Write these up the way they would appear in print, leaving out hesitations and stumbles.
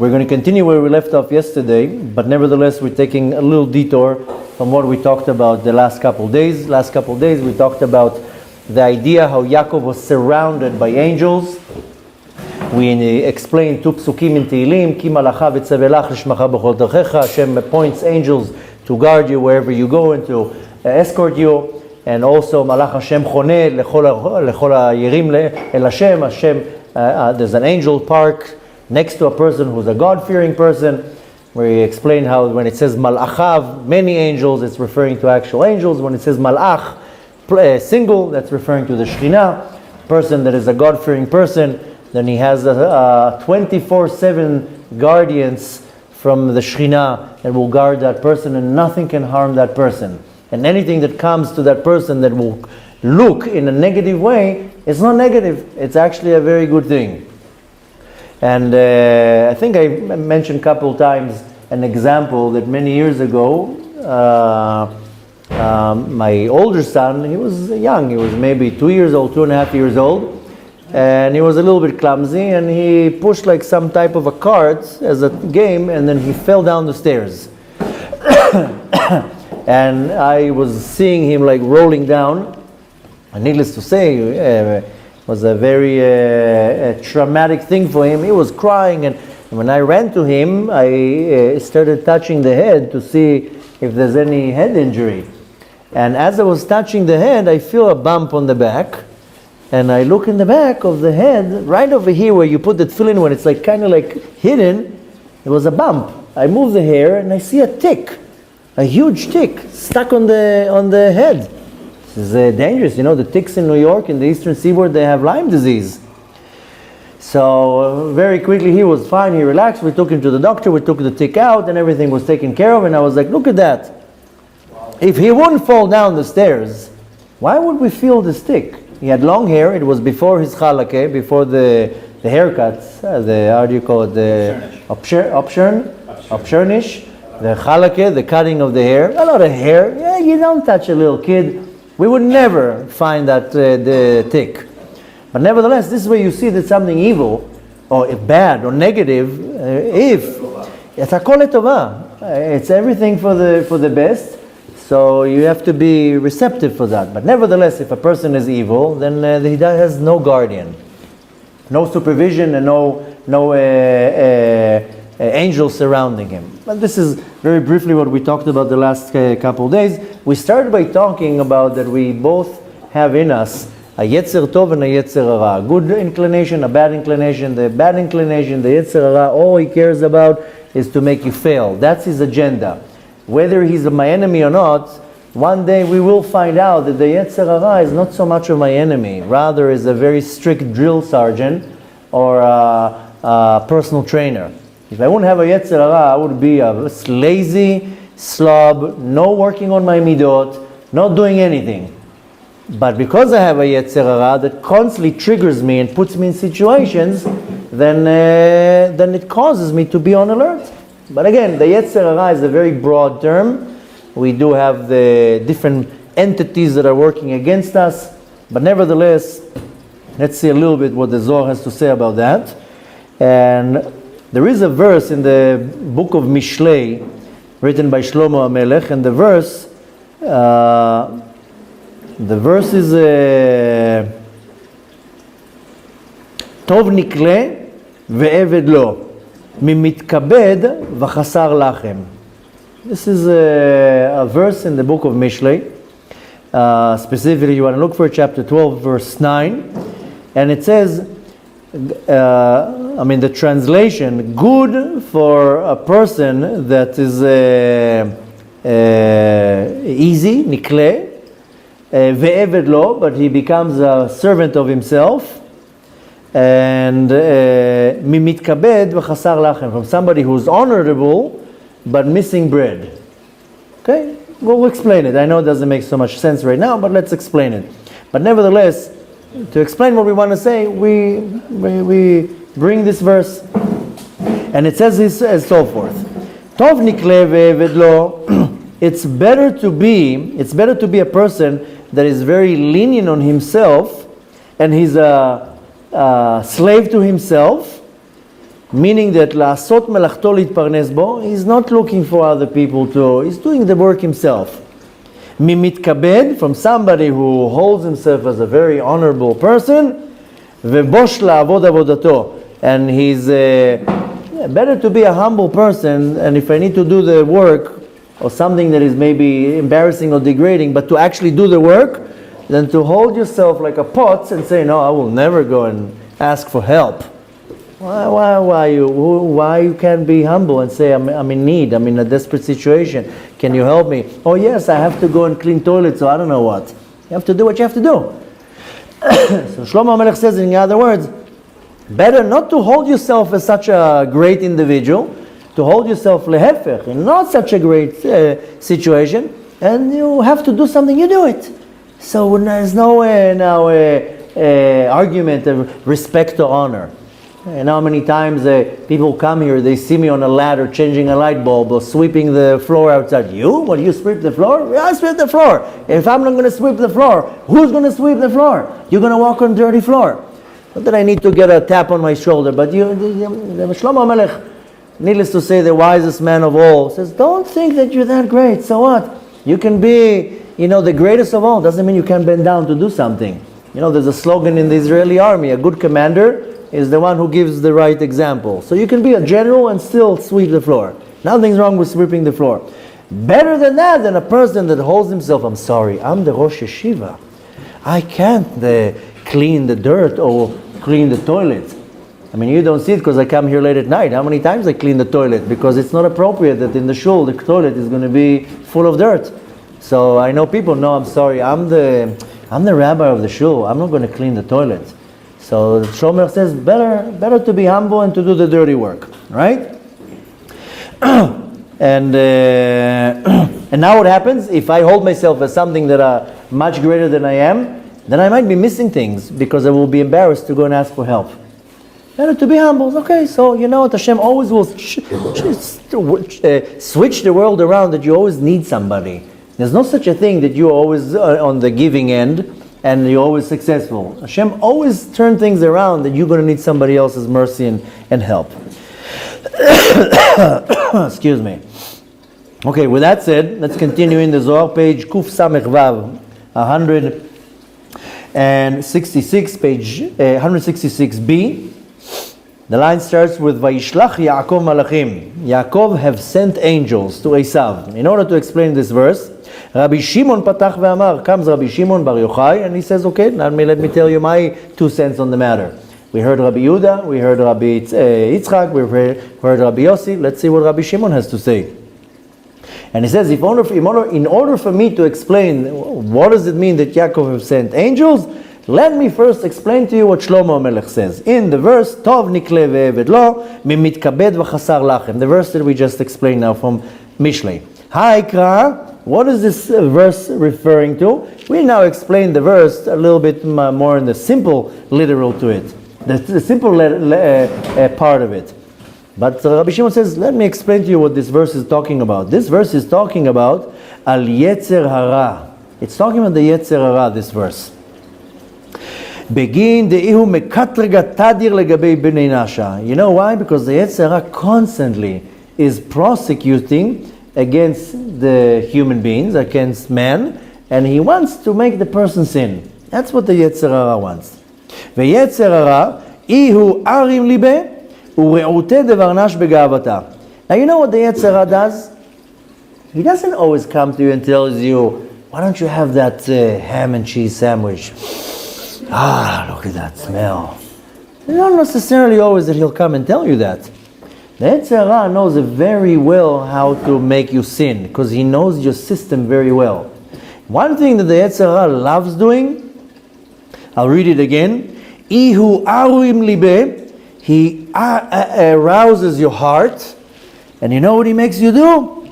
We're going to continue where we left off yesterday, but nevertheless we're taking a little detour from what we talked about the last couple days. Last couple days we talked about the idea how Yakov was surrounded by angels. We explained two psukim in Tehillim, Ki malacha v'tzevelach l'shmacha b'chol derchecha. Hashem appoints angels to guard you wherever you go and to escort you. And also Malach Hashem choneh lechol hayerim el Hashem. There's an angel park next to a person who's a God-fearing person, where he explained how when it says malachav, many angels, it's referring to actual angels. When it says malach, single, that's referring to the Shekhinah, person that is a God-fearing person. Then he has 24/7 guardians from the Shekhinah that will guard that person, and nothing can harm that person. And anything that comes to that person that will look in a negative way, it's not negative. It's actually a very good thing. And I think I mentioned a couple of times an example that many years ago, my older son, he was young, he was maybe 2 years old, 2.5 years old, and he was a little bit clumsy, and he pushed like some type of a cart as a game, and then he fell down the stairs. And I was seeing him like rolling down, and needless to say, was a very traumatic thing for him. He was crying, and when I ran to him, I started touching the head to see if there's any head injury. And as I was touching the head, I feel a bump on the back, and I look in the back of the head, right over here where you put the tefillin when it's like kind of like hidden, there was a bump. I move the hair and I see a tick, a huge tick stuck on the head. This is dangerous. You know, the ticks in New York, in the eastern seaboard, they have Lyme disease. So very quickly he was fine, he relaxed, we took him to the doctor, we took the tick out, and everything was taken care of, and I was like, look at that. If he wouldn't fall down the stairs, why would we feel the tick? He had long hair, it was before his Chalake, before the haircuts, how do you call it, the Opshernish, the Chalake, the cutting of the hair, a lot of hair. Yeah, you don't touch a little kid. We would never find that the tick. But nevertheless, this is where you see that something evil, or bad, or negative, if it's hakol letovah, it's everything for the best. So you have to be receptive for that. But nevertheless, if a person is evil, then he has no guardian, no supervision, and no angel surrounding him. But this is very briefly what we talked about the last couple of days. We started by talking about that we both have in us a yetzer tov and a yetzer hara, a good inclination, a bad inclination. The bad inclination, the yetzer hara, all he cares about is to make you fail. That's his agenda. Whether he's my enemy or not, one day we will find out that the yetzer hara is not so much of my enemy, rather is a very strict drill sergeant or a personal trainer. If I wouldn't have a yetzer hara, I would be a lazy slob, no working on my midot, not doing anything. But because I have a yetzer hara that constantly triggers me and puts me in situations, then it causes me to be on alert. But again, the yetzer hara is a very broad term. We do have the different entities that are working against us. But nevertheless, let's see a little bit what the Zohar has to say about that. And there is a verse in the book of Mishlei, written by Shlomo HaMelech, and the verse is Tov nikle ve'eved lo, mimitkabed v'chasar lachem. This is a verse in the book of Mishlei. Specifically, you want to look for chapter 12, verse 9, and it says, the translation, good for a person that is easy, nikle, ve'eved lo, but he becomes a servant of himself, and mimitkabed v'chasar lachem, from somebody who's honorable but missing bread. Okay, we'll explain it. I know it doesn't make so much sense right now, but let's explain it. But nevertheless, to explain what we want to say, we bring this verse, and it says this as so forth. Tov nikle ve'eved lo. It's better to be a person that is very lenient on himself, and he's a slave to himself, Meaning that לעשות מלאכתו להתפרנס בו, he's not looking for other people to, he's doing the work himself. ממתכבד, from somebody who holds himself as a very honorable person, ובוש לעבוד עבודתו, and he's better to be a humble person, and if I need to do the work, or something that is maybe embarrassing or degrading, but to actually do the work, than to hold yourself like a pot and say, no, I will never go and ask for help. Why you can't be humble and say, I'm in need, I'm in a desperate situation, can you help me? Oh yes, I have to go and clean toilets, so I don't know what. You have to do what you have to do. So Shlomo HaMelech says, in other words, better not to hold yourself as such a great individual, to hold yourself lehefech, in not such a great situation, and you have to do something, you do it. So there's no argument of respect or honor. And how many times people come here, they see me on a ladder changing a light bulb or sweeping the floor outside. You? Will you sweep the floor? Yeah, I sweep the floor. If I'm not going to sweep the floor, who's going to sweep the floor? You're going to walk on dirty floor. Not that I need to get a tap on my shoulder, but Shlomo HaMelech, needless to say, the wisest man of all, says, don't think that you're that great. So what? You can be, the greatest of all. Doesn't mean you can't bend down to do something. There's a slogan in the Israeli army, a good commander is the one who gives the right example. So you can be a general and still sweep the floor. Nothing's wrong with sweeping the floor. Better than that, than a person that holds himself, I'm sorry, I'm the Rosh Yeshiva. I can't clean the dirt or clean the toilet. I mean, you don't see it because I come here late at night. How many times I clean the toilet? Because it's not appropriate that in the shul the toilet is going to be full of dirt. So I know people, no, I'm sorry, I'm the rabbi of the shul. I'm not going to clean the toilet. So Shomer says, better to be humble and to do the dirty work, right? And now what happens? If I hold myself as something that are much greater than I am, then I might be missing things because I will be embarrassed to go and ask for help. Better to be humble. Okay, so you know what? Hashem always will switch the world around, that you always need somebody. There's no such a thing that you're always on the giving end and you're always successful. Hashem always turns things around that you're going to need somebody else's mercy and help. Excuse me. Okay, with that said, let's continue in the Zohar, page Kuf Samech Vav, 166, page 166b. The line starts with Vayishlach Yakov Malachim. Yakov have sent angels to Esav. In order to explain this verse, Rabbi Shimon Patach ve'amar, comes Rabbi Shimon Bar Yochai, and he says, okay, let me tell you my 2 cents on the matter. We heard Rabbi Yehuda, we heard Rabbi Yitzchak, we heard Rabbi Yossi. Let's see what Rabbi Shimon has to say. And he says, in order for me to explain what does it mean that Yakov have sent angels, let me first explain to you what Shlomo HaMelech says. In the verse, Tov nikle ve'eved lo, mimitkabed v'chasar lachem. The verse that we just explained now from Mishlei. Ha'ikra, what is this verse referring to? We now explain the verse a little bit more in the simple literal to it. The simple part of it. But Rabbi Shimon says, let me explain to you what this verse is talking about. This verse is talking about al yetzer hara. It's talking about the yetzer hara, this verse. Begin the ihu mekatrega tadir legabei bnei nasha. You know why? Because the yetzer hara constantly is prosecuting against the human beings, against man, and he wants to make the person sin. That's what the yetzer hara wants. V'yetzer hara ihu arim libe. Now you know what the Yetzer Hara does? He doesn't always come to you and tells you, why don't you have that ham and cheese sandwich? Ah, look at that smell. Not necessarily always that he'll come and tell you that. The Yetzer Hara knows very well how to make you sin, because he knows your system very well. One thing that the Yetzer Hara loves doing, I'll read it again. Ihu aruim libe. He arouses your heart, and you know what he makes you do?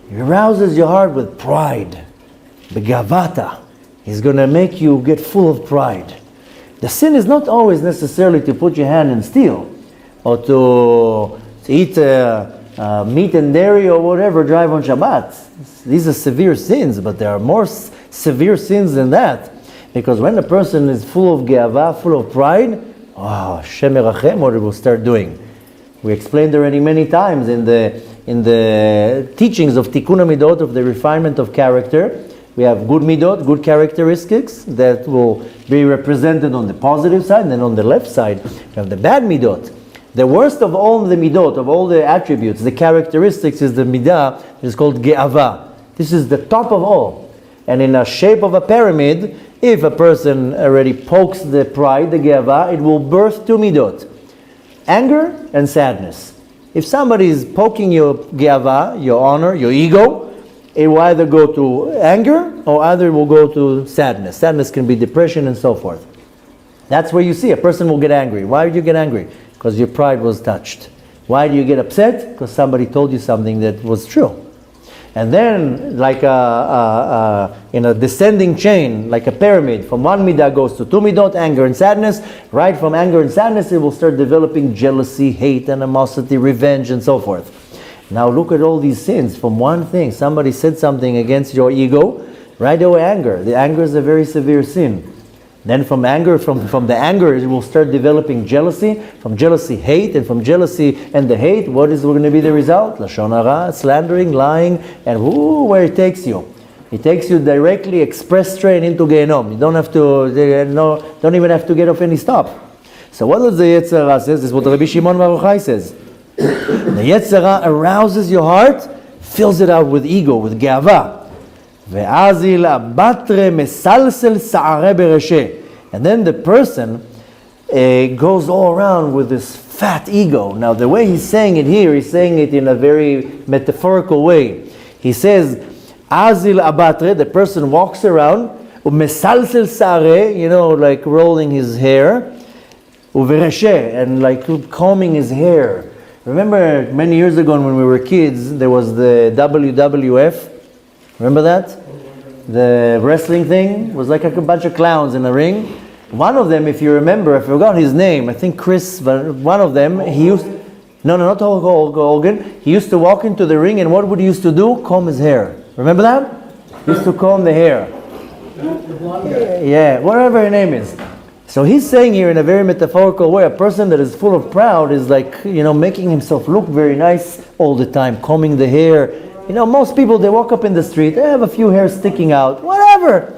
He arouses your heart with pride. Begavata. He's going to make you get full of pride. The sin is not always necessarily to put your hand and steal, or to eat meat and dairy or whatever, drive on Shabbat. These are severe sins, but there are more severe sins than that. Because when a person is full of geava, full of pride, Hashem Erachem, what it will start doing? We explained already many times in the teachings of Tikkun HaMidot, of the refinement of character. We have good midot, good characteristics that will be represented on the positive side, and then on the left side, we have the bad midot. The worst of all the midot, of all the attributes, the characteristics, is the midah that is called ge'ava. This is the top of all. And in a shape of a pyramid, if a person already pokes the pride, the ge'ava, it will birth two midot: anger and sadness. If somebody is poking your ge'ava, your honor, your ego, it will either go to anger or either it will go to sadness. Sadness can be depression and so forth. That's where you see a person will get angry. Why do you get angry? Because your pride was touched. Why do you get upset? Because somebody told you something that was true. And then, like in a descending chain, like a pyramid, from one midah goes to two midot, anger and sadness. Right from anger and sadness, it will start developing jealousy, hate, animosity, revenge, and so forth. Now look at all these sins. From one thing, somebody said something against your ego, right away anger. The anger is a very severe sin. Then from anger, from the anger, it will start developing jealousy. From jealousy, hate. And from jealousy and the hate, what is going to be the result? Lashon hara, slandering, lying, and where it takes you. It takes you directly express train into Gehenom. You don't have to, don't even have to get off any stop. So what does the Yetzer Hara says? This is what Rabbi Shimon Bar Yochai says. The Yetzer Hara arouses your heart, fills it out with ego, with ge'ava. And then the person goes all around with this fat ego. Now the way he's saying it here, he's saying it in a very metaphorical way. He says, Azil abatre, the person walks around, umesalsel sare, like rolling his hair, uvereshe, and like combing his hair. Remember many years ago when we were kids, there was the WWF. Remember that? The wrestling thing? It was like a bunch of clowns in a ring. One of them, if you remember, I forgot his name, I think Chris, but one of them, he used... No, not Hulk Hogan. He used to walk into the ring, and what would he used to do? Comb his hair. Remember that? He used to comb the hair. Yeah, whatever her name is. So he's saying here in a very metaphorical way, a person that is full of pride is like, making himself look very nice all the time, combing the hair. Most people, they walk up in the street, they have a few hairs sticking out, whatever.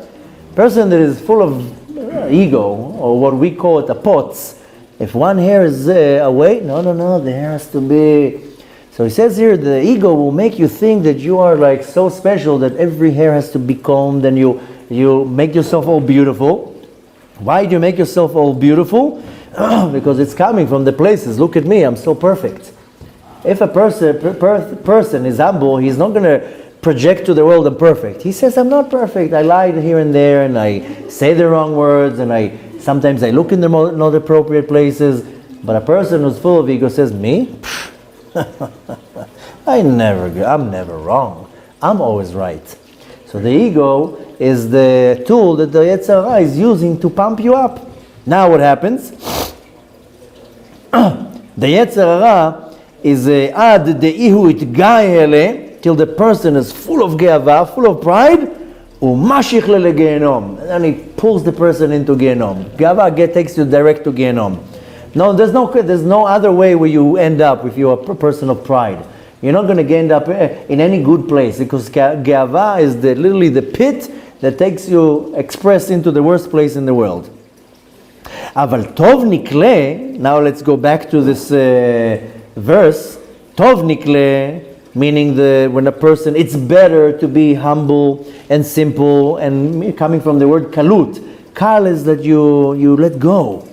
Person that is full of ego, or what we call it, a pots, if one hair is away, no, the hair has to be... So he says here, the ego will make you think that you are like so special that every hair has to be combed, and you make yourself all beautiful. Why do you make yourself all beautiful? Because it's coming from the places. Look at me, I'm so perfect. If a person is humble, he's not going to project to the world I'm perfect. He says, I'm not perfect. I lied here and there, and I say the wrong words, and sometimes I look in the not appropriate places. But a person who's full of ego says, me? I'm never wrong. I'm always right. So the ego is the tool that the Yetzer Hara is using to pump you up. Now what happens? The Yetzer Hara is ad deihu itgaele, till the person is full of ge'ava, full of pride, umashich legehenom, and then he pulls the person into Gehenom. Ge'ava takes you direct to Gehenom. No, there's no other way where you end up if you're a person of pride. You're not going to end up in any good place, because ge'ava is literally the pit that takes you express into the worst place in the world. Aval tov nikle, now let's go back to this verse. Tov nikle, meaning when a person, it's better to be humble and simple, and coming from the word kalut. Kal is that you let go.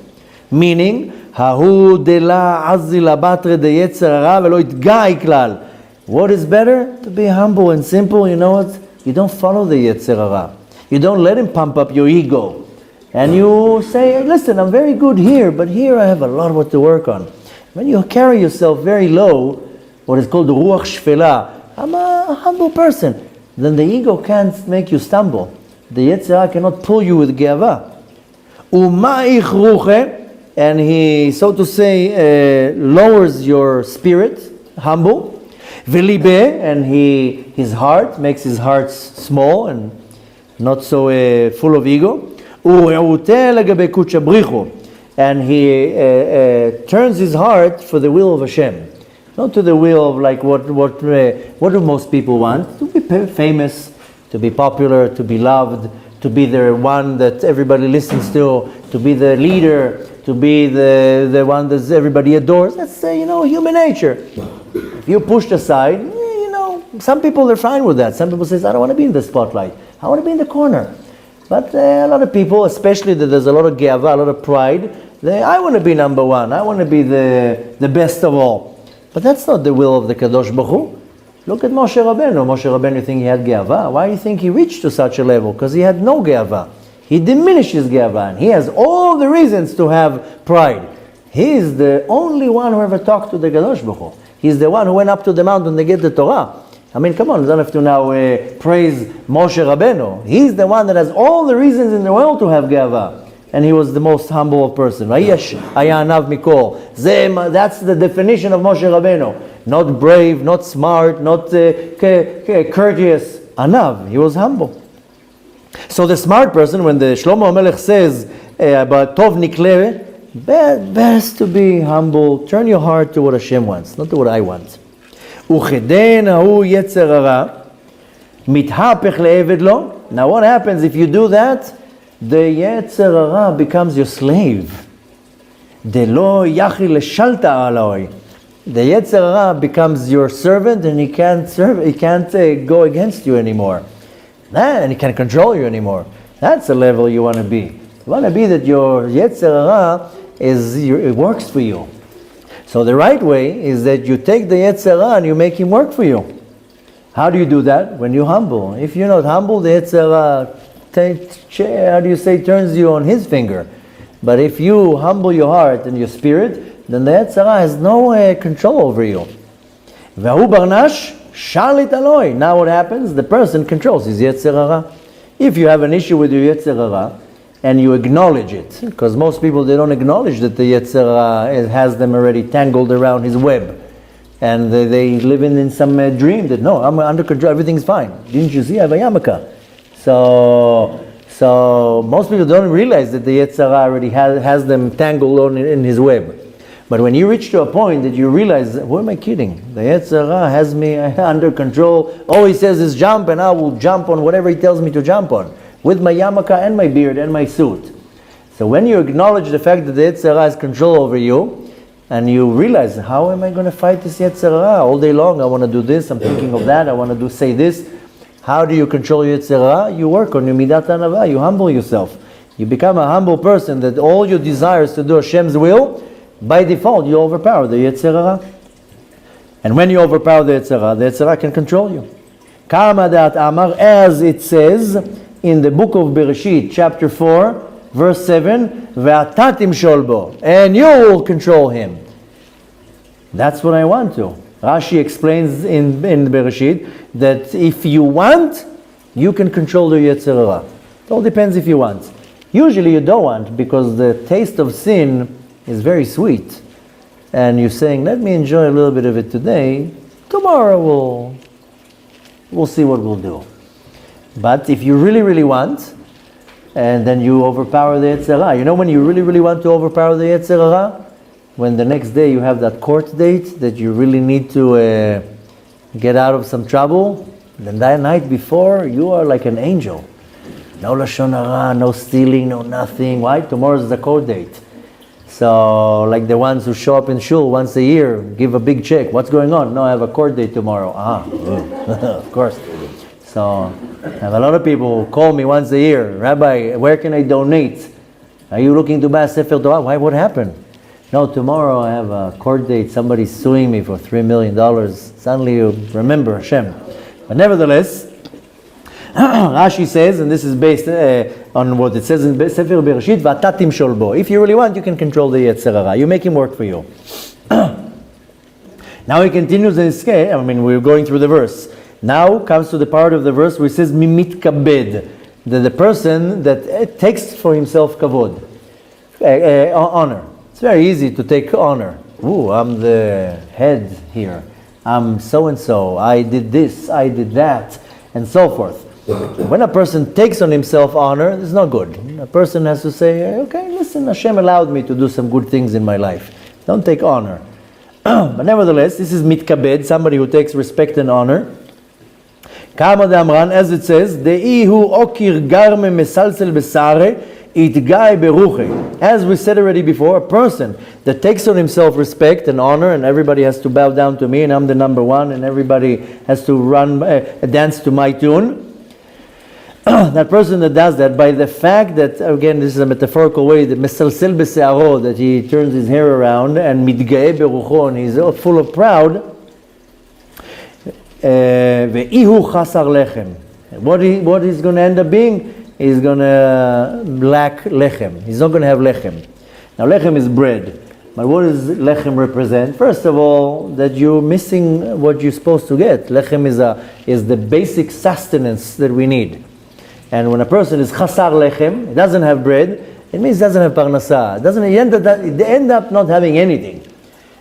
Meaning, Hahu dela azil abatre de Yetzer Hara velo itgai klal. What is better? To be humble and simple. You know what? You don't follow the Yetzer Hara. You don't let him pump up your ego. And you say, listen, I'm very good here, but here I have a lot what to work on. When you carry yourself very low, what is called the ruach shfela, I'm a humble person, then the ego can't make you stumble. The Yetzer Hara cannot pull you with ge'ava. Uma'ich ruche, and he, so to say, lowers your spirit, humble. Velibe, and his heart, makes his heart small and not so full of ego. And and he turns his heart for the will of Hashem, not to the will of like what do most people want? To be famous, to be popular, to be loved, to be the one that everybody listens to be the leader, to be the one that everybody adores. That's human nature. If you pushed aside, some people are fine with that. Some people say, I don't want to be in the spotlight. I want to be in the corner. But a lot of people, especially that there's a lot of Gaha, a lot of pride, I want to be number one. I want to be the best of all. But that's not the will of the Kadosh Baruch Hu. Look at Moshe Rabbeinu. Moshe Rabbeinu, you think he had Gaha? Why do you think he reached to such a level? Because he had no Gaha. He diminished his Gaha. And he has all the reasons to have pride. He is the only one who ever talked to the Kadosh Baruch Hu. He's the one who went up to the mountain to get the Torah. I mean, come on, we don't have to now praise Moshe Rabbeinu. He's the one that has all the reasons in the world to have Gaha. And he was the most humble of person. That's the definition of Moshe Rabbeinu. Not brave, not smart, not courteous. Anav, he was humble. So the smart person, when the Shlomo HaMelech says about Tov Nikleh, best to be humble. Turn your heart to what Hashem wants, not to what I want. וכדין ההוא יצר הרע, מתהפך לעבד לו. Now what happens if you do that? The יצר הרע becomes your slave. דלא יכי לשלטה עליו. The יצר הרע becomes your servant and he can't go against you anymore. And he can't control you anymore. That's the level you want to be. You want to be that your יצר הרע it works for you. So the right way is that you take the Yetzer Hara and you make him work for you. How do you do that? When you're humble. If you're not humble, the Yetzer Hara, turns you on his finger. But if you humble your heart and your spirit, then the Yetzer Hara has no control over you. V'hu barnash shalit aloi. Now what happens? The person controls his Yetzer Hara. If you have an issue with your Yetzer Hara, and you acknowledge it, because most people, they don't acknowledge that the Yetzer Hara has them already tangled around his web, and they live in some dream that no, I'm under control, everything's fine. Didn't you see? I have a yarmulke. So most people don't realize that the Yetzer Hara already has them tangled in his web. But when you reach to a point that you realize, who am I kidding? The Yetzer Hara has me under control. All he says is jump, and I will jump on whatever he tells me to jump on, with my yarmulke and my beard and my suit. So when you acknowledge the fact that the Yetzer Hara has control over you, and you realize, how am I going to fight this Yetzer Hara? All day long I want to do this, I'm thinking of that, I want to say this. How do you control your Yetzer Hara? You work on your Midat Anava, you humble yourself. You become a humble person that all your desires to do Hashem's will, by default you overpower the Yetzer Hara. And when you overpower the Yetzer Hara can control you. Kama dat Amar, as it says in the book of Bereshit, chapter 4, verse 7, Ve'ata timshol bo, and you will control him. That's what I want to. Rashi explains in Bereshit that if you want, you can control the Yetzer Hara. It all depends if you want. Usually you don't want, because the taste of sin is very sweet. And you're saying, let me enjoy a little bit of it today, tomorrow we'll see what we'll do. But if you really, really want, and then you overpower the Yetzer Hara. You know when you really, really want to overpower the Yetzer Hara? When the next day you have that court date that you really need to get out of some trouble, then that night before, you are like an angel. No Lashon Hara, no stealing, no nothing. Why? Tomorrow is the court date. So, like the ones who show up in shul once a year, give a big check. What's going on? No, I have a court date tomorrow. Of course. So, I have a lot of people who call me once a year. Rabbi, where can I donate? Are you looking to buy a Sefer Torah? Why? What happened? No, tomorrow I have a court date. Somebody's suing me for $3 million. Suddenly you remember Hashem. But nevertheless, Rashi says, and this is based on what it says in Sefer Bereshit, V'ata timshol bo. If you really want, you can control the Yetzer Hara. You make him work for you. Now he continues in his scale. I mean, we're going through the verse. Now comes to the part of the verse where it says, Mimit kabed. The person that takes for himself kavod. Honor. It's very easy to take honor. Ooh, I'm the head here. I'm so-and-so. I did this, I did that, and so forth. When a person takes on himself honor, it's not good. A person has to say, okay, listen, Hashem allowed me to do some good things in my life. Don't take honor. But nevertheless, this is mitkabed, somebody who takes respect and honor. Kama de Amran, as it says, De'ihu okir garme mesalsel besare itgai beruche. As we said already before, a person that takes on himself respect and honor, and everybody has to bow down to me, and I'm the number one, and everybody has to run, dance to my tune. That person that does that, by the fact that, again, this is a metaphorical way, that mesalsel besearo, that he turns his hair around, and mitgae berucho, and he's full of proud. Ve'ihu chasar lechem. What he's going to end up being? He's going to lack lechem. He's not going to have lechem. Now lechem is bread. But what does lechem represent? First of all, that you're missing what you're supposed to get. Lechem is the basic sustenance that we need. And when a person is chasar lechem, he doesn't have bread, it means he doesn't have parnasa. They end up not having anything.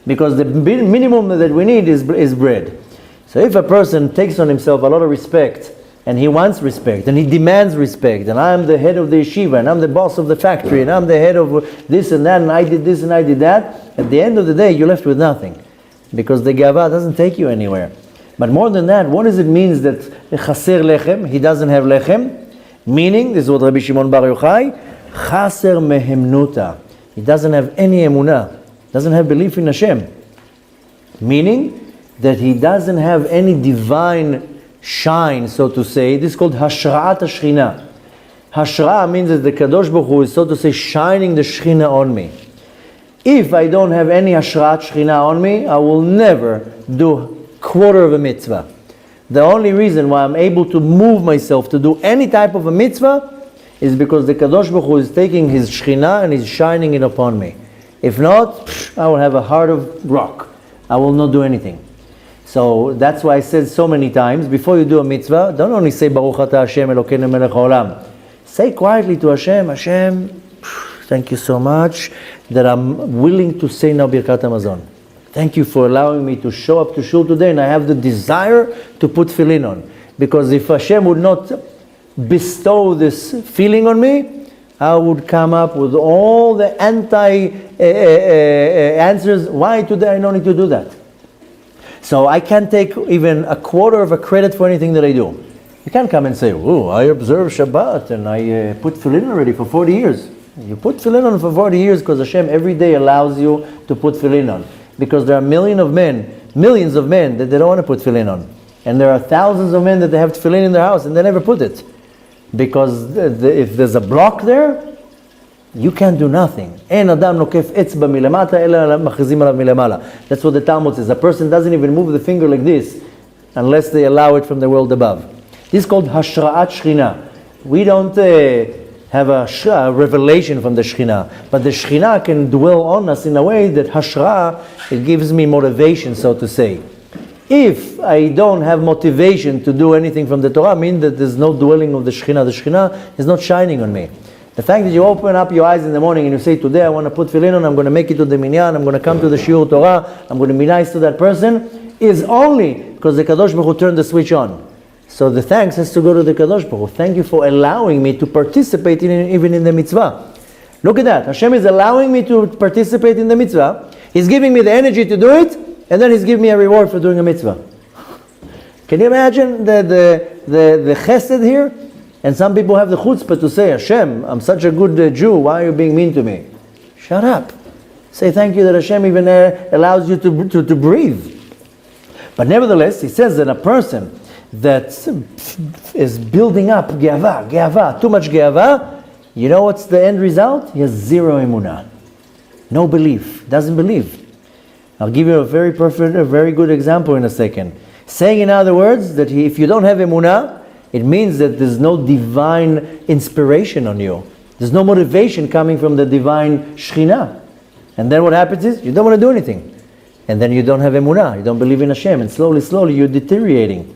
Because the minimum that we need is bread. So if a person takes on himself a lot of respect, and he wants respect, and he demands respect, and I'm the head of the yeshiva, and I'm the boss of the factory, and I'm the head of this and that, and I did this and I did that, at the end of the day, you're left with nothing. Because the Gaha doesn't take you anywhere. But more than that, what does it mean that chaser lechem, he doesn't have lechem? Meaning, this is what Rabbi Shimon Bar Yochai, chaser mehemnuta. He doesn't have any emunah, doesn't have belief in Hashem. Meaning, that he doesn't have any divine shine, so to say. This is called Hashra'at HaShechina. Hashra means that the Kadosh Baruch Hu is, so to say, shining the Shechina on me. If I don't have any Hashra'at Shechina on me, I will never do quarter of a mitzvah. The only reason why I'm able to move myself to do any type of a mitzvah is because the Kadosh Baruch Hu is taking his Shechina and is shining it upon me. If not, I will have a heart of rock. I will not do anything. So that's why I said so many times, before you do a mitzvah, don't only say Baruch Atah Hashem Elokeinu Melech Haolam. Say quietly to Hashem, Hashem, thank you so much that I'm willing to say now Birkat HaMazon. Thank you for allowing me to show up to shul today, and I have the desire to put tefillin on. Because if Hashem would not bestow this feeling on me, I would come up with all the answers. Why today I don't need to do that? So I can't take even a quarter of a credit for anything that I do. You can't come and say, oh, I observe Shabbat and I put tefillin already for 40 years. You put tefillin on for 40 years because Hashem every day allows you to put tefillin on. Because there are millions of men that they don't want to put tefillin on. And there are thousands of men that they have tefillin in their house and they never put it. Because if there's a block there, you can't do nothing. That's what the Talmud says. A person doesn't even move the finger like this unless they allow it from the world above. This is called Hashra'at Shechina. We don't have a revelation from the Shechina, but the Shechina can dwell on us in a way that Hashra, it gives me motivation, so to say. If I don't have motivation to do anything from the Torah, means that there's no dwelling of the Shechina. The Shechina is not shining on me. The fact that you open up your eyes in the morning and you say, today I want to put tefillin on, I'm going to make it to the minyan, I'm going to come to the shiur Torah, I'm going to be nice to that person, is only because the Kadosh Baruch Hu turned the switch on. So the thanks has to go to the Kadosh Baruch Hu. Thank you for allowing me to participate even in the mitzvah. Look at that. Hashem is allowing me to participate in the mitzvah. He's giving me the energy to do it, and then He's giving me a reward for doing a mitzvah. Can you imagine the chesed here? And some people have the chutzpah to say, Hashem, I'm such a good Jew, why are you being mean to me? Shut up. Say thank you that Hashem even allows you to breathe. But nevertheless, He says that a person that is building up Gaha, too much Gaha, you know what's the end result? He has zero emunah. No belief. Doesn't believe. I'll give you a very good example in a second. Saying in other words, that if you don't have emunah, it means that there's no divine inspiration on you. There's no motivation coming from the divine Shechina. And then what happens is, you don't want to do anything. And then you don't have emunah, you don't believe in Hashem, and slowly you're deteriorating.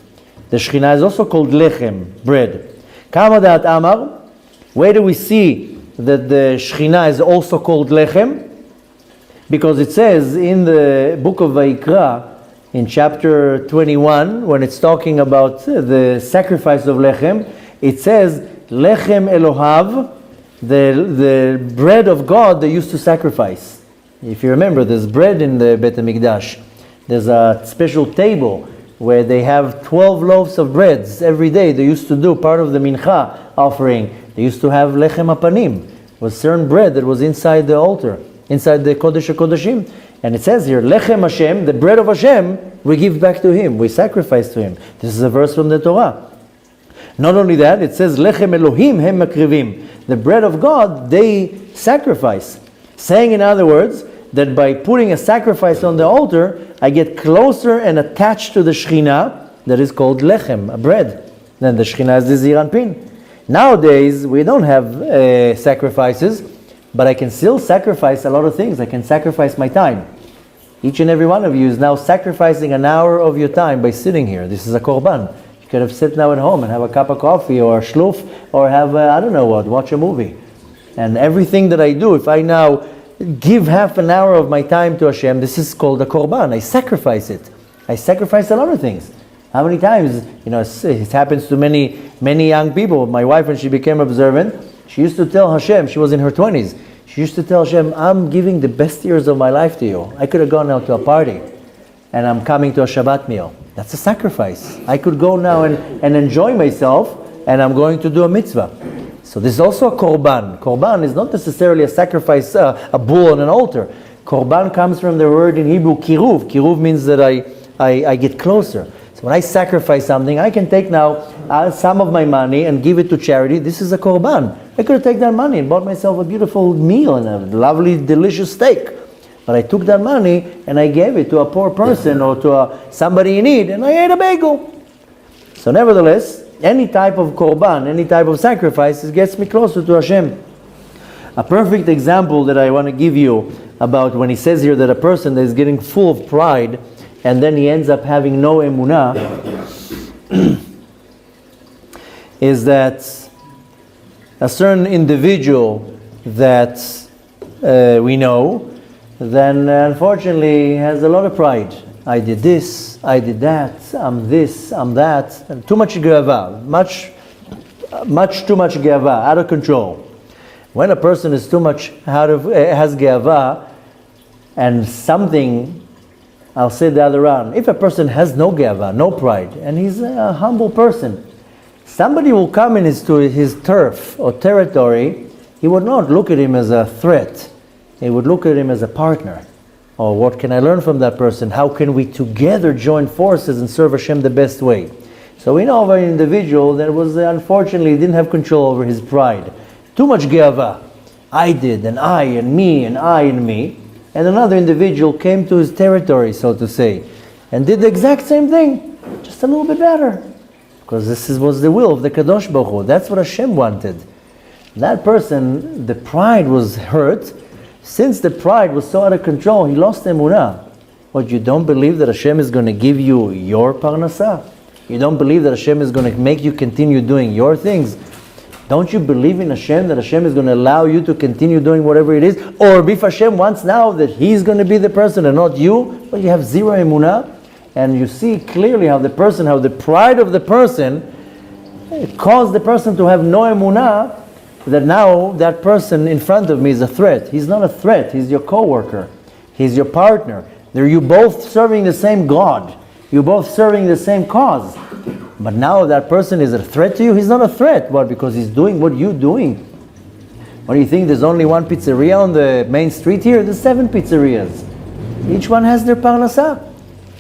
The Shechina is also called lechem, bread. Kama da'at amar, where do we see that the Shechina is also called lechem? Because it says in the book of Vayikra, in chapter 21, when it's talking about the sacrifice of lechem, it says, Lechem Elohav, the bread of God they used to sacrifice. If you remember, there's bread in the Beit HaMikdash. There's a special table where they have 12 loaves of breads every day. They used to do part of the mincha offering. They used to have lechem hapanim, was certain bread that was inside the altar, inside the Kodesh HaKodeshim. And it says here, lechem Hashem, the bread of Hashem, we give back to Him. We sacrifice to Him. This is a verse from the Torah. Not only that, it says, lechem Elohim hem makrivim. The bread of God, they sacrifice. Saying in other words, that by putting a sacrifice on the altar, I get closer and attached to the Shekhinah, that is called lechem, a bread. Then the Shekhinah is the Zir Anpin. Nowadays, we don't have sacrifices, but I can still sacrifice a lot of things. I can sacrifice my time. Each and every one of you is now sacrificing an hour of your time by sitting here. This is a korban. You could have sit now at home and have a cup of coffee or a shluf, or have, I don't know what, watch a movie. And everything that I do, if I now give half an hour of my time to Hashem, this is called a korban. I sacrifice it. I sacrifice a lot of things. How many times, it happens to many young people. My wife, when she became observant, she used to tell Hashem, she was in her 20s, she used to tell Hashem, I'm giving the best years of my life to you. I could have gone out to a party, and I'm coming to a Shabbat meal. That's a sacrifice. I could go now and enjoy myself, and I'm going to do a mitzvah. So this is also a korban. Korban is not necessarily a sacrifice, a bull on an altar. Korban comes from the word in Hebrew, kiruv. Kiruv means that I get closer. So when I sacrifice something, I can take now some of my money and give it to charity. This is a korban. I could have taken that money and bought myself a beautiful meal and a lovely, delicious steak. But I took that money and I gave it to a poor person or to somebody in need, and I ate a bagel. So nevertheless, any type of korban, any type of sacrifice, it gets me closer to Hashem. A perfect example that I want to give you about when he says here that a person that is getting full of pride and then he ends up having no emunah is that a certain individual that we know then unfortunately has a lot of pride. I did this, I did that, I'm this, I'm that, and too much gava, much too much gava, out of control. When a person is too much has gava, and something, I'll say the other round, if a person has no gava, no pride, and he's a humble person, somebody will come in to his turf or territory, he would not look at him as a threat, he would look at him as a partner. Or what can I learn from that person? How can we together join forces and serve Hashem the best way? So we know of an individual that was unfortunately didn't have control over his pride. Too much gava. I did, and I, and me, and I, and me. And another individual came to his territory, so to say, and did the exact same thing, just a little bit better. Because this was the will of the Kadosh Baruch Hu. That's what Hashem wanted. That person, the pride was hurt. Since the pride was so out of control, he lost emunah. What, you don't believe that Hashem is going to give you your parnasah? You don't believe that Hashem is going to make you continue doing your things? Don't you believe in Hashem, that Hashem is going to allow you to continue doing whatever it is? Or if Hashem wants now that He's going to be the person and not you, well, you have zero emunah. And you see clearly how the pride of the person caused the person to have no emunah, that now that person in front of me is a threat. He's not a threat. He's your co-worker. He's your partner. They're you both serving the same God. You're both serving the same cause. But now that person is a threat to you. He's not a threat. What? Because he's doing what you're doing. What do you think? There's only one pizzeria on the main street here? There's 7 pizzerias. Each one has their parnasah.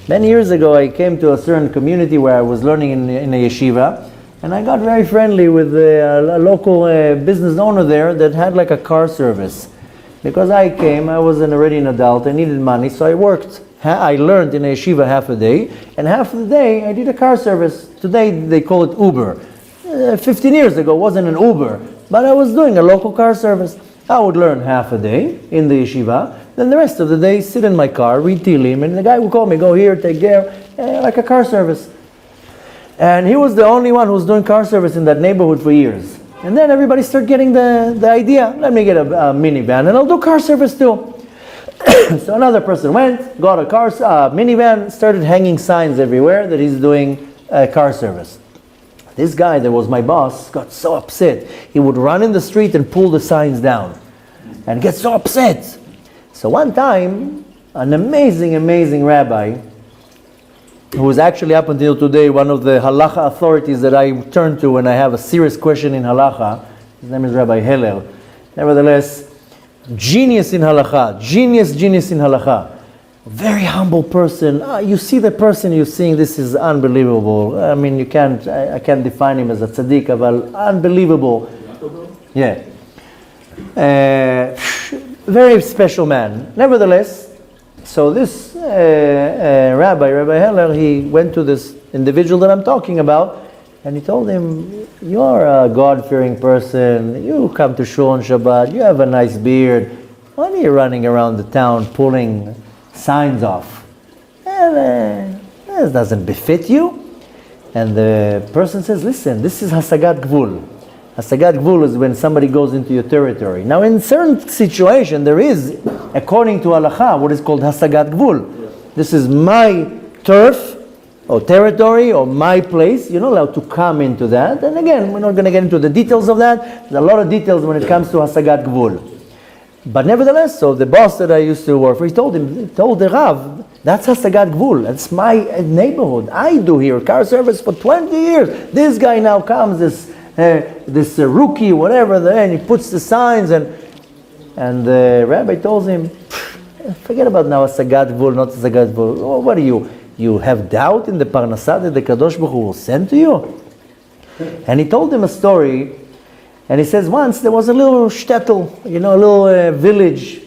Many years ago, I came to a certain community where I was learning in a yeshiva. And I got very friendly with a local business owner there that had like a car service. Because I was already an adult, I needed money, so I worked. I learned in a yeshiva half a day, and half of the day I did a car service. Today they call it Uber. 15 years ago it wasn't an Uber, but I was doing a local car service. I would learn half a day in the yeshiva, then the rest of the day sit in my car, read Tehillim, and the guy would call me, go here, take there, like a car service. And he was the only one who was doing car service in that neighborhood for years. And then everybody started getting the idea, let me get a minivan and I'll do car service too. So another person went, got a minivan, started hanging signs everywhere that he's doing car service. This guy that was my boss got so upset. He would run in the street and pull the signs down and get so upset. So one time, an amazing rabbi, who is actually up until today one of the halacha authorities that I turn to when I have a serious question in halacha, his name is Rabbi Heller. Nevertheless, genius in halakha, genius in halakha. Very humble person. You see the person you're seeing, this is unbelievable. I mean, I can't define him as a tzaddik, but unbelievable. Yeah. Very special man. Nevertheless, so this Rabbi Heller, he went to this individual that I'm talking about, and he told him, you're a God-fearing person, you come to shul on Shabbat, you have a nice beard, why are you running around the town pulling signs off? This doesn't befit you. And the person says, listen, this is hasagat gvul. Hasagat gvul is when somebody goes into your territory. Now in certain situation there is, according to halacha, what is called hasagat gvul. This is my turf, or territory, or my place. You're not allowed to come into that. And again, we're not going to get into the details of that. There's a lot of details when it comes to hasagat gvul. But nevertheless, so the boss that I used to work for, he told the Rav, that's hasagat gvul. That's my neighborhood. I do here car service for 20 years. This guy now comes, this rookie, whatever, and he puts the signs, and the rabbi told him, forget about now hasagat gvul, not hasagat gvul. Oh, what are you? You have doubt in the parnasah that the Kadosh Baruch Hu will send to you? And he told him a story, and he says once there was a little shtetl, a little village,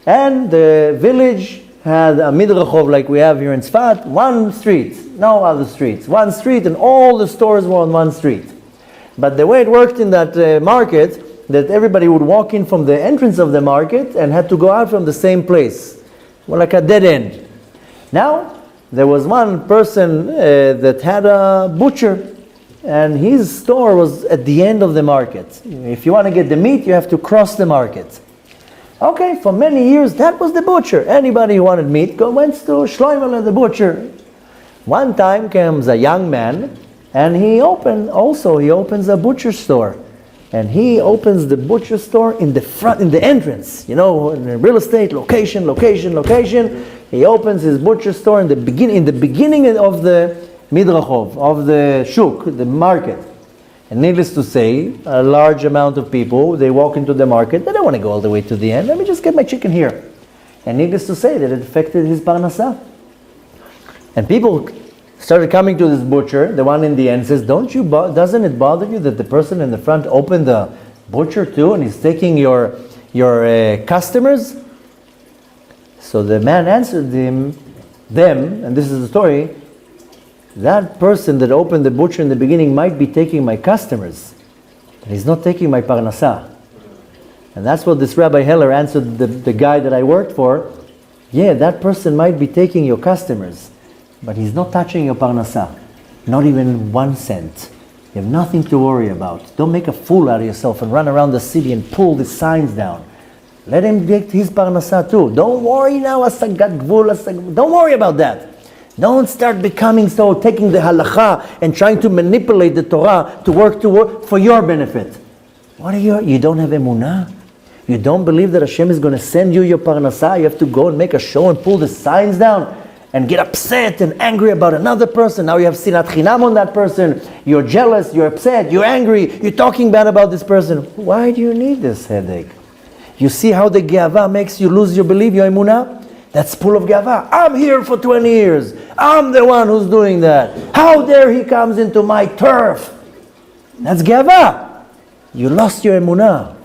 and the village had a midrachov like we have here in Tzfat, one street, no other streets, one street, and all the stores were on one street. But the way it worked in that market, that everybody would walk in from the entrance of the market and had to go out from the same place, well, like a dead end. Now, there was one person that had a butcher, and his store was at the end of the market. If you want to get the meat, you have to cross the market. Okay, for many years, that was the butcher. Anybody who wanted meat went to Shloimeh the butcher. One time comes a young man, and he opens a butcher store. And he opens the butcher store in the front, in the entrance. In real estate, location. He opens his butcher store in the beginning of the midrachov, of the shuk, the market. And needless to say, a large amount of people, they walk into the market, they don't want to go all the way to the end. Let me just get my chicken here. And needless to say that it affected his parnasah. And people started coming to this butcher, the one in the end says, doesn't it bother you that the person in the front opened the butcher too and he's taking your customers? So the man answered them, and this is the story, that person that opened the butcher in the beginning might be taking my customers, but he's not taking my parnasah. And that's what this Rabbi Heller answered the guy that I worked for. Yeah, that person might be taking your customers, but he's not touching your parnasah. Not even 1 cent. You have nothing to worry about. Don't make a fool out of yourself and run around the city and pull the signs down. Let him get his parnasah too. Don't worry now, hasagat gvul, don't worry about that. Don't start taking the halacha and trying to manipulate the Torah to work for your benefit. What are you don't have emunah? You don't believe that Hashem is going to send you your parnasah? You have to go and make a show and pull the signs down and get upset and angry about another person. Now you have sinat chinam on that person. You're jealous, you're upset, you're angry, you're talking bad about this person. Why do you need this headache? You see how the Gaha makes you lose your belief, your emunah? That's full of Gaha. I'm here for 20 years. I'm the one who's doing that. How dare he comes into my turf? That's Gaha. You lost your emunah.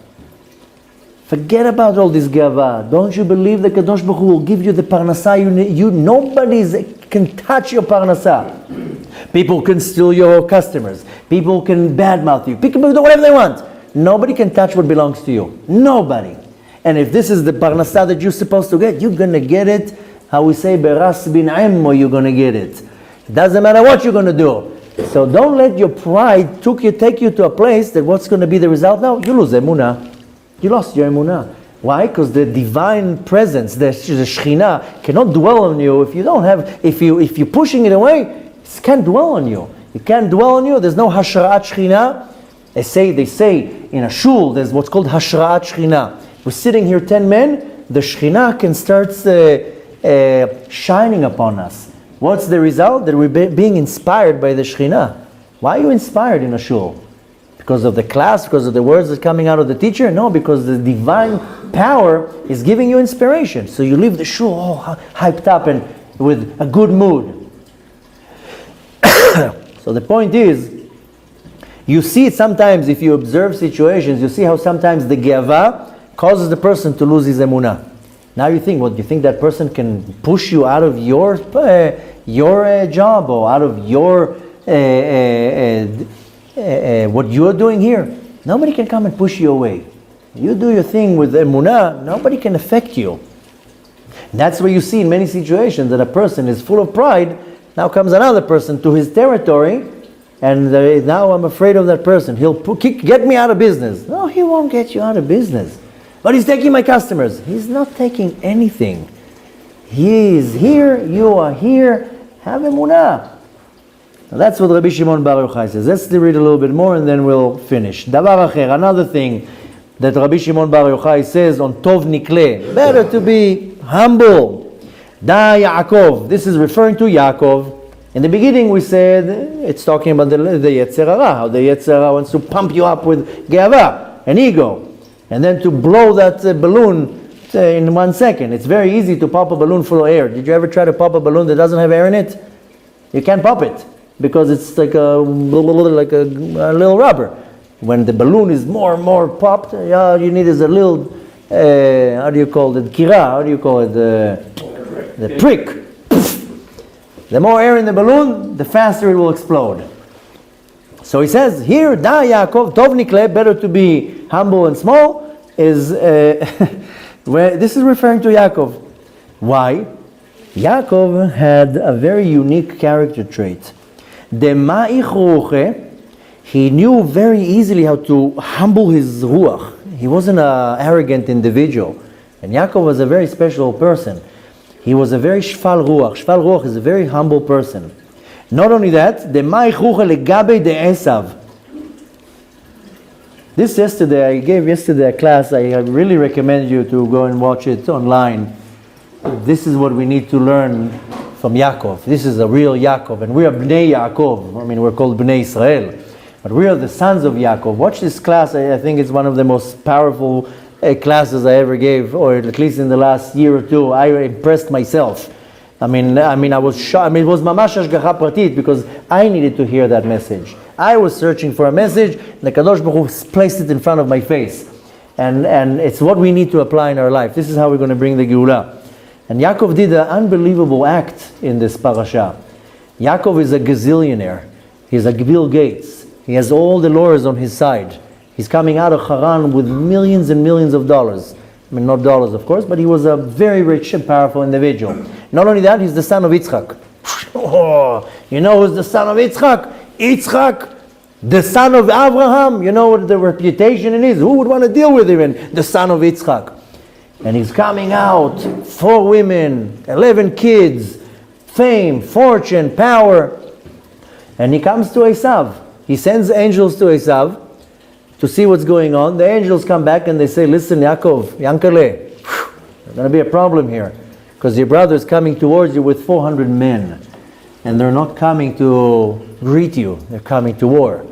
Forget about all this Gaha. Don't you believe the Kadosh Baruch Hu will give you the parnasah you nobody can touch your parnasah. People can steal your customers. People can badmouth you. People can do whatever they want. Nobody can touch what belongs to you. Nobody. And if this is the parnasah that you're supposed to get, you're going to get it, how we say, beras bin ammo, you're going to get it. It doesn't matter what you're going to do. So don't let your pride take you to a place that what's going to be the result now? You lose emunah. You lost your emunah. Why? Because the divine presence, the Shekhinah, cannot dwell on you if you don't have, if you're pushing it away, it can't dwell on you. You can't dwell on you. There's no Hashra'at Shechina. They say in a shul, there's what's called Hashra'at Shechina. We're sitting here 10 men, the Shechina can start shining upon us. What's the result? That we're being inspired by the Shechina. Why are you inspired in a shul? Because of the class, because of the words that are coming out of the teacher? No, because the divine power is giving you inspiration. So you leave the shul all hyped up and with a good mood. So the point is, you see it sometimes, if you observe situations, you see how sometimes the Gaha causes the person to lose his emunah. Now you think, what, you think that person can push you out of your job or out of your what you're doing here? Nobody can come and push you away. You do your thing with emunah, nobody can affect you. That's where you see in many situations that a person is full of pride. Now comes another person to his territory, and now I'm afraid of that person. He'll get me out of business. No, he won't get you out of business. But he's taking my customers. He's not taking anything. He is here, you are here. Have emunah. Now that's what Rabbi Shimon Bar Yochai says. Let's read a little bit more and then we'll finish. Davar acher, another thing that Rabbi Shimon Bar Yochai says on Tov Nikle, better to be humble. Da Yakov, this is referring to Yakov. In the beginning we said, it's talking about the Yetzer Hara, how the Yetzer Hara wants to pump you up with Gava, an ego. And then to blow that balloon in 1 second. It's very easy to pop a balloon full of air. Did you ever try to pop a balloon that doesn't have air in it? You can't pop it because it's like a little rubber. When the balloon is more and more popped, all you need is a little, how do you call it? Kira, how do you call it? The prick. The more air in the balloon, the faster it will explode. So he says here, Da Yakov, Tov Nikle, better to be humble and small, is where this is referring to Yakov. Why? Yakov had a very unique character trait. He knew very easily how to humble his ruach. He wasn't an arrogant individual. And Yakov was a very special person. He was a very shfal ruach. Shfal ruach is a very humble person. Not only that, this yesterday, I gave yesterday a class. I really recommend you to go and watch it online. This is what we need to learn from Yakov. This is a real Yakov, and we are Bnei Yakov. I mean, we're called Bnei Israel, but we are the sons of Yakov. Watch this class. I think it's one of the most powerful classes I ever gave, or at least in the last year or two. I impressed myself. I was shocked. It was mamash hashgacha pratit because I needed to hear that message. I was searching for a message, and the Kadosh Baruch Hu placed it in front of my face. And it's what we need to apply in our life. This is how we're going to bring the Geula. And Yakov did an unbelievable act in this parasha. Yakov is a gazillionaire. He's a Bill Gates. He has all the lawyers on his side. He's coming out of Haran with millions and millions of dollars. I mean, not dollars, of course, but he was a very rich and powerful individual. Not only that, he's the son of Yitzchak. Oh, you know who's the son of Yitzchak? Yitzchak, the son of Abraham. You know what the reputation it is? Who would want to deal with him? The son of Yitzchak. And he's coming out, 4 women, 11 kids, fame, fortune, power. And he comes to Esav. He sends angels to Esav to see what's going on. The angels come back and they say, listen, Yaakov, Yankele, there's going to be a problem here. Because your brother is coming towards you with 400 men. And they're not coming to greet you. They're coming to war.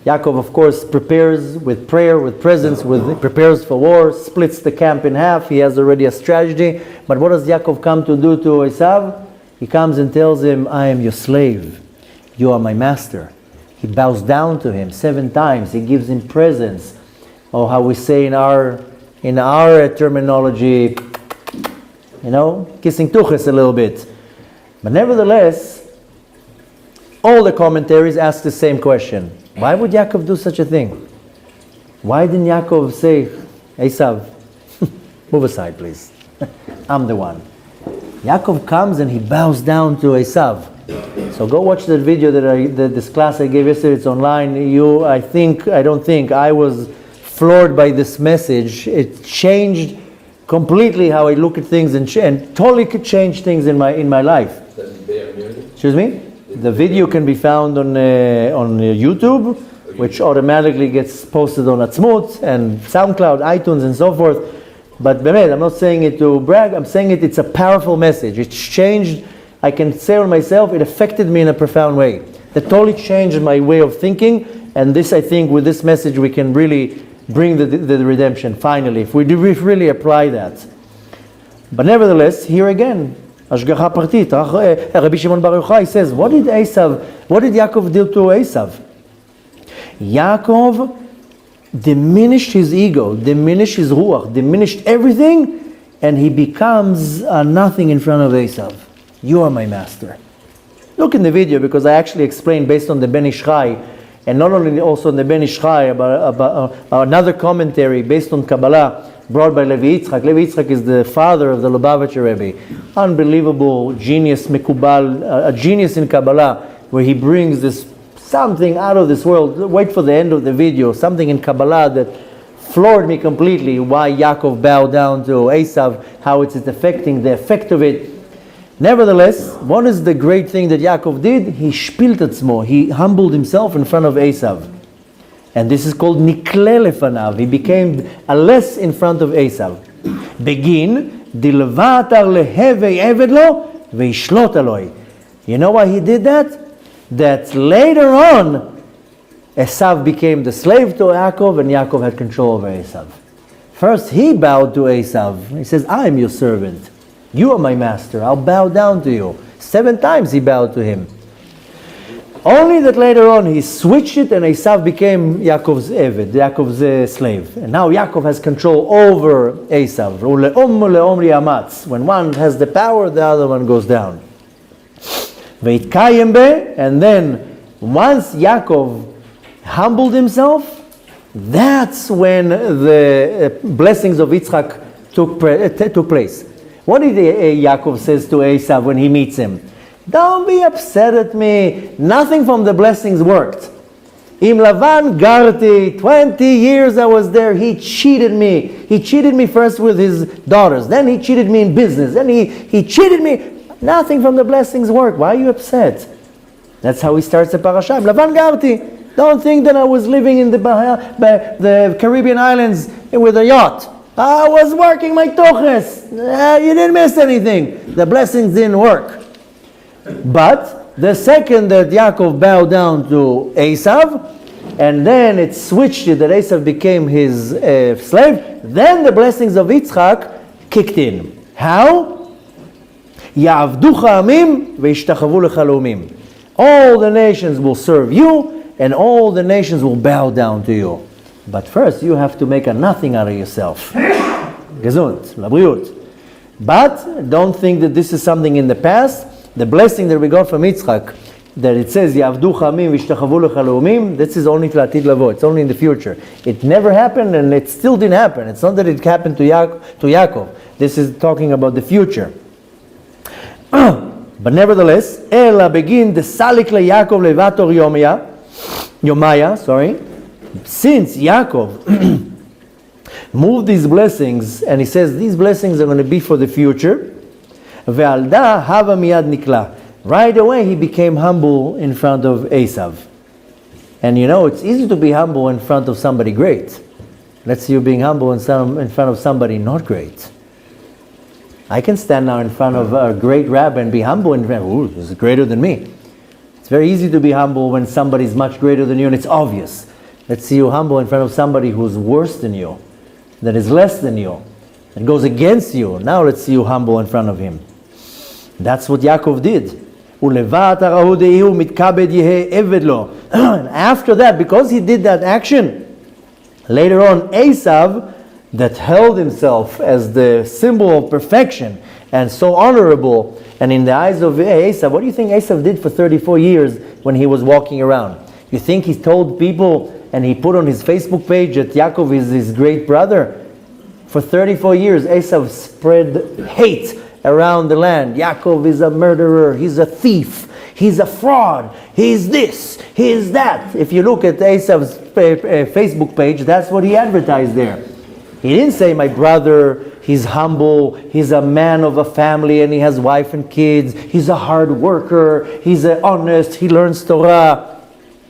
Yakov, of course, prepares with prayer, with presence, prepares for war, splits the camp in half. He has already a strategy. But what does Yakov come to do to Esav? He comes and tells him, I am your slave. You are my master. He bows down to him 7 times. He gives him presents. Or how we say in our terminology, kissing tuches a little bit. But nevertheless, all the commentaries ask the same question. Why would Yaakov do such a thing? Why didn't Yaakov say, Esav, move aside please. I'm the one. Yaakov comes and he bows down to Esav. So go watch that video this class I gave yesterday. It's online. I was floored by this message. It changed completely how I look at things and totally could change things in my life. Excuse me? The video can be found on YouTube, which automatically gets posted on Atzmut and SoundCloud, iTunes, and so forth. But I'm not saying it to brag. I'm saying it's a powerful message. It's changed. I can say on myself, it affected me in a profound way. That totally changed my way of thinking. And this, I think, with this message, we can really bring the redemption, finally, if we really apply that. But nevertheless, here again, Ashgacha Partit, Rabbi Shimon Bar Yochai says, what did Yakov do to Esav? Yakov diminished his ego, diminished his ruach, diminished everything, and he becomes nothing in front of Esav. You are my master. Look in the video, because I actually explained based on the Ben Ish Chai, and not only also in the Ben Ish Chai, about another commentary based on Kabbalah brought by Levi Yitzchak. Levi Yitzchak is the father of the Lovato Rebbe. Unbelievable genius, Mekubal, a genius in Kabbalah, where he brings this something out of this world. Wait for the end of the video. Something in Kabbalah that floored me completely. Why Yakov bowed down to Esav, how it's affecting the effect of it. Nevertheless, what is the great thing that Yakov did? He shpilt atzmo. He humbled himself in front of Esav. And this is called nikle lefanav. He became a less in front of Esav. Begin, dilvatar leheve eved lo veishlot aloi. You know why he did that? That later on, Esav became the slave to Yakov, and Yakov had control over Esav. First, he bowed to Esav. He says, I am your servant. You are my master. I'll bow down to you. 7 times he bowed to him. Only that later on he switched it, and Esav became Yaakov's Eved, Yaakov's slave. And now Yaakov has control over Esav. When one has the power, the other one goes down. And then once Yaakov humbled himself, that's when the blessings of Yitzchak took place. What did Yakov says to Esav when he meets him? Don't be upset at me. Nothing from the blessings worked. Im Lavan garti, 20 years I was there. He cheated me. He cheated me first with his daughters. Then he cheated me in business. Then he cheated me. Nothing from the blessings worked. Why are you upset? That's how he starts the parasha. Im Lavan garti. Don't think that I was living in the Caribbean islands with a yacht. I was working my toches. You didn't miss anything. The blessings didn't work. But the second that Yaakov bowed down to Esav, and then it switched it that Esav became his slave, then the blessings of Yitzchak kicked in. How? Ya'avducha amim ve'ishtachavu lechalumim. All the nations will serve you, and all the nations will bow down to you. But first, you have to make a nothing out of yourself. Gesund, labriut. But don't think that this is something in the past. The blessing that we got from Yitzchak, that it says, Ya'avdu chamim v'ishtachavu lechalumim, this is only to Atid Lavoie. It's only in the future. It never happened, and it still didn't happen. It's not that it happened to Yakov. This is talking about the future. But nevertheless, Ela begin the salik le Yakov Lovato Yemaya, since Yakov moved these blessings, and he says these blessings are going to be for the future, ve'alda hava miyad nikla. Right away he became humble in front of Esav. And you know, it's easy to be humble in front of somebody great. Let's see you being humble in front of somebody not great. I can stand now in front of a great rabbi and be humble in front of, ooh, this is greater than me. It's very easy to be humble when somebody's much greater than you, and it's obvious. Let's see you humble in front of somebody who's worse than you, that is less than you, and goes against you. Now let's see you humble in front of him. That's what Yakov did. And after that, because he did that action, later on Esav, that held himself as the symbol of perfection and so honorable, and in the eyes of Esav, what do you think Esav did for 34 years when he was walking around? You think he told people and he put on his Facebook page that Yakov is his great brother? For 34 years, Esav spread hate around the land. Yakov is a murderer, he's a thief, he's a fraud, he's this, he's that. If you look at Esav's Facebook page, that's what he advertised there. He didn't say, my brother, he's humble, he's a man of a family and he has wife and kids, he's a hard worker, he's honest, he learns Torah.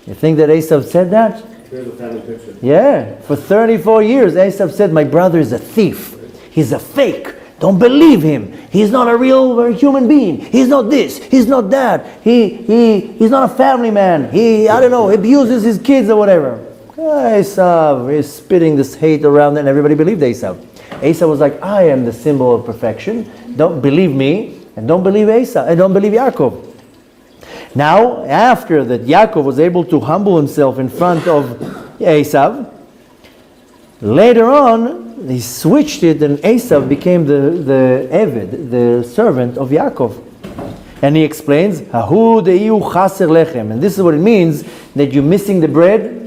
You think that Esav said that? Here's a family picture. Yeah, for 34 years Esav said, my brother is a thief, he's a fake, don't believe him, he's not a real human being, he's not this, he's not that, he's not a family man, he, I don't know, abuses his kids or whatever. Esav is spitting this hate around and everybody believed Esav. Esav was like, I am the symbol of perfection, don't believe me, and don't believe Esav, and don't believe Yakov. Now, after that Yakov was able to humble himself in front of Esav, later on, he switched it and Esav became the Eved, the servant of Yakov. And he explains, Hahu de'iu chaser lechem. And this is what it means, that you're missing the bread.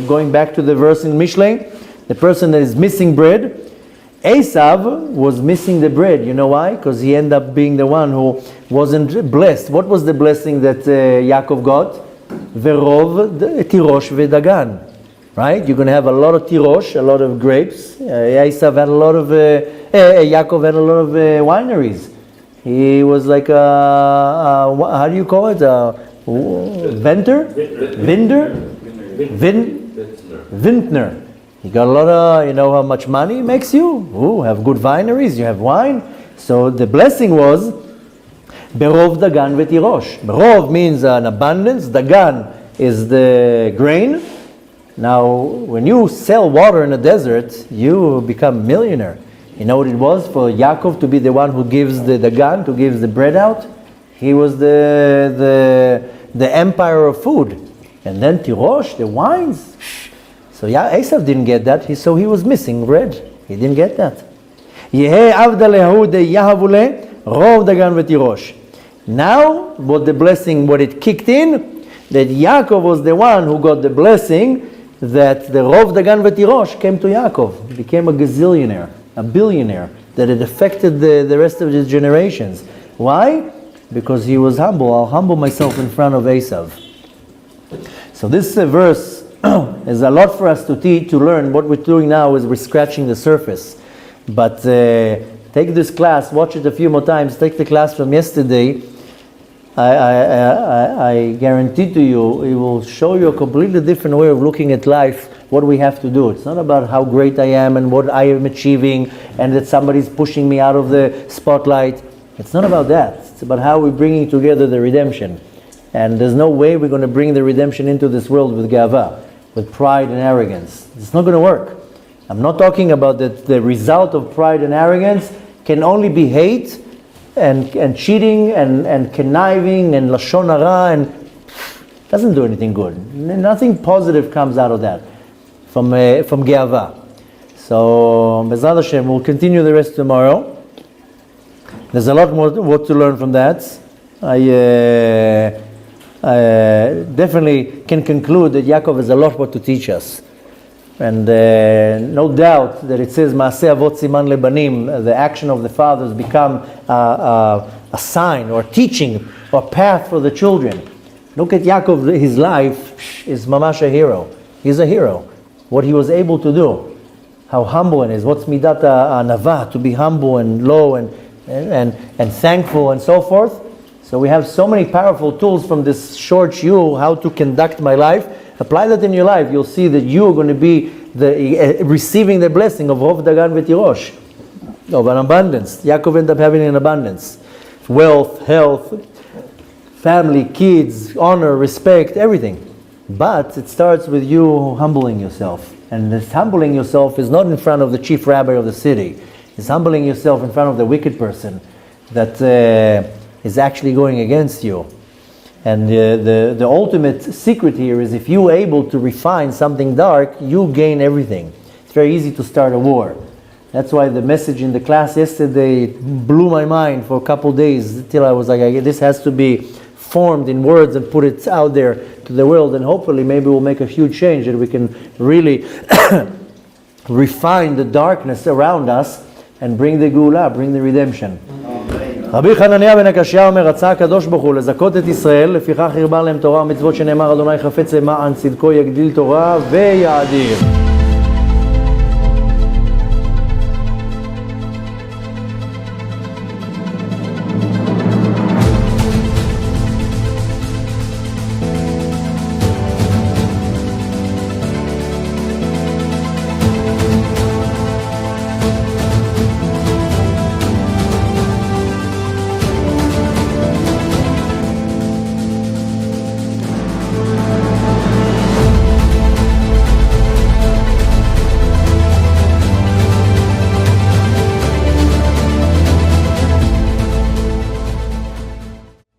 Going back to the verse in Mishlei, the person that is missing bread. Esav was missing the bread. You know why? Because he ended up being the one who wasn't blessed. What was the blessing that Yakov got? Verov tirosh vedagan. Right? You're going to have a lot of tirosh, a lot of grapes. Esav had a lot of, Yakov had a lot of wineries. He was like how do you call it? Vintner. He got a lot of, you know how much money it makes you? Ooh, have good wineries, you have wine. So the blessing was, Berov dagan vetirosh. Berov means an abundance, dagan is the grain. Now, when you sell water in a desert, you become a millionaire. You know what it was for Yakov to be the one who gives the dagan, to give the bread out? He was the empire of food. And then tirosh, the wines. So Esav didn't get that, so he was missing bread. He didn't get that. Now, what the blessing, what it kicked in, that Yakov was the one who got the blessing, that the Rov Dagan V'Tirosh came to Yakov, became a gazillionaire, a billionaire, that it affected the rest of his generations. Why? Because he was humble. I'll humble myself in front of Esav. So this verse is a lot for us to learn. What we're doing now is we're scratching the surface. But take this class, watch it a few more times, take the class from yesterday. I guarantee to you, it will show you a completely different way of looking at life, what we have to do. It's not about how great I am and what I am achieving and that somebody's pushing me out of the spotlight. It's not about that. It's about how we're bringing together the redemption. And there's no way we're going to bring the redemption into this world with Gaha, with pride and arrogance. It's not going to work. I'm not talking about that the result of pride and arrogance can only be hate and cheating and conniving and lashon hara, and doesn't do anything good. Nothing positive comes out of that from Gaha. So B'ezrat Hashem, we'll continue the rest tomorrow. There's a lot more to learn from that. I definitely can conclude that Yakov has a lot more to teach us. And no doubt that it says, Maaseh Avot Siman Lebanim, the action of the fathers become a sign or teaching or path for the children. Look at Yakov, his life is mamash a hero. He's a hero. What he was able to do, how humble it is. What's Midat Anava, to be humble and low and thankful and so forth. So we have so many powerful tools from this short shiur, how to conduct my life. Apply that in your life. You'll see that you are going to be receiving the blessing of Rov Dagan V'Tirosh, of an abundance. Yaakov ended up having an abundance. Wealth, health, family, kids, honor, respect, everything. But it starts with you humbling yourself. And this humbling yourself is not in front of the chief rabbi of the city. It's humbling yourself in front of the wicked person that is actually going against you. And the ultimate secret here is if you're able to refine something dark, you gain everything. It's very easy to start a war. That's why the message in the class yesterday blew my mind for a couple days till I was like, this has to be formed in words and put it out there to the world, and hopefully maybe we'll make a huge change that we can really refine the darkness around us and bring the Geula, bring the redemption. רבי חנניה בן הקשיא אומר, רצה הקדוש ברוך הוא לזכות את ישראל, לפיכך הרבה להם תורה ומצוות שנאמר, אדוני חפץ למען צדקו יגדיל תורה ויאדיר.